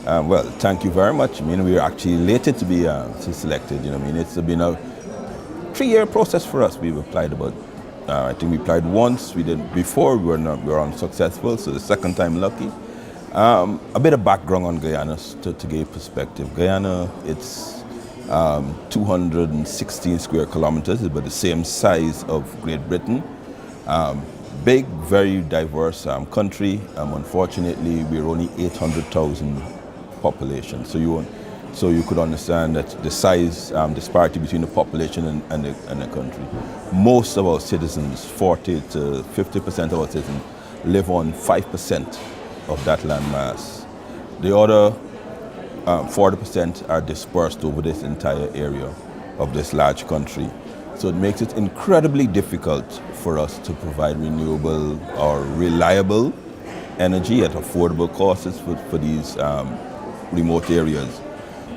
Well, thank you very much. I mean, we were actually elated to be selected. You know, I mean, it's been a 3-year process for us. We've applied about, I think we applied once. We did before. We were unsuccessful. So the second time lucky. A bit of background on Guyana to give perspective. Guyana, it's 216 square kilometers, about the same size of Great Britain. Big, very diverse country. Unfortunately, we're only 800,000 population. So you could understand that the size disparity between the population and the country. Most of our citizens, 40 to 50% of our citizens, live on 5% of that land mass. The other 40% are dispersed over this entire area of this large country. So it makes it incredibly difficult for us to provide renewable or reliable energy at affordable costs for these remote areas.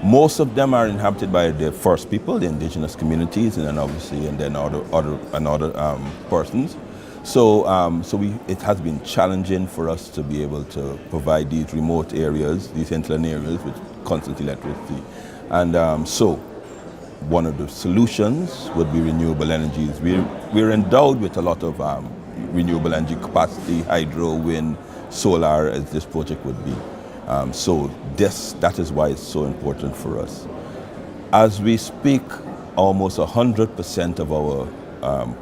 Most of them are inhabited by the first people, the indigenous communities, and then obviously, and then other persons. So, it has been challenging for us to be able to provide these remote areas, these hinterland areas with constant electricity. And so, one of the solutions would be renewable energies. We're endowed with a lot of renewable energy capacity, hydro, wind, solar, as this project would be. So that is why it's so important for us. As we speak, almost 100% of our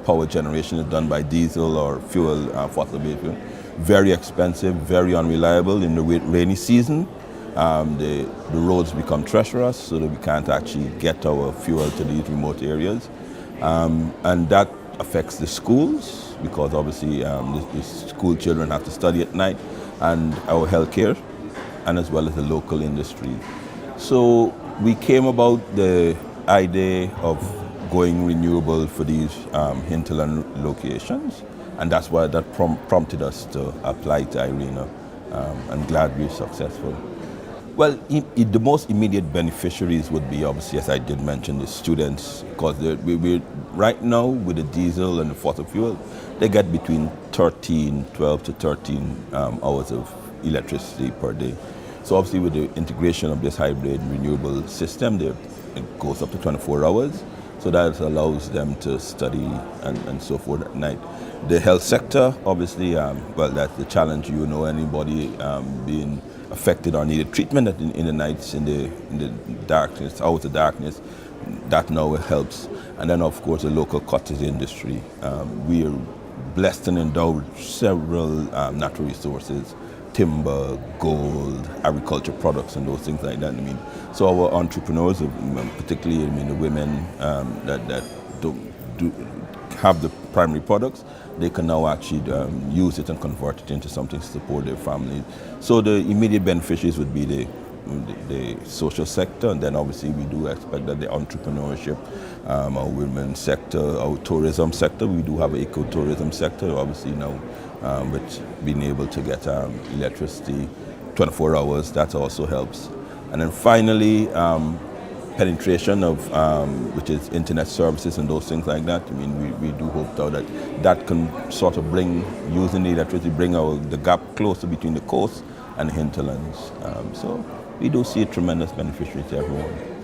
power generation is done by diesel or fuel, fossil-based fuel. Very expensive, very unreliable. In the rainy season, the roads become treacherous, so that we can't actually get our fuel to these remote areas. And that affects the schools, because obviously the school children have to study at night, and our healthcare, and as well as the local industry. So we came about the idea of going renewable for these hinterland locations, and that's why that prompted us to apply to IRENA. I'm glad we're successful. Well, the most immediate beneficiaries would be, obviously, as I did mention, the students, because we right now with the diesel and the fossil fuel, they get between 12 to 13 hours of electricity per day. So obviously with the integration of this hybrid renewable system, it goes up to 24 hours. So that allows them to study and so forth at night. The health sector, obviously, well, that's the challenge. You know, anybody being affected or needed treatment in the nights, in the darkness, hours of darkness, that now helps. And then, of course, the local cottage industry. We are blessed and endowed with several natural resources: timber, gold, agriculture products, and those things like that. I mean, so our entrepreneurs, particularly, I mean, the women that do have the primary products, they can now actually use it and convert it into something to support their families. So the immediate beneficiaries would be the social sector, and then obviously we do expect that the entrepreneurship, our women's sector, our tourism sector, we do have an ecotourism sector, obviously now with being able to get electricity 24 hours, that also helps. And then finally, penetration of which is internet services and those things like that. I mean, we do hope though that can sort of using the electricity, bring the gap closer between the coast and the hinterlands. So we do see a tremendous beneficiary to everyone.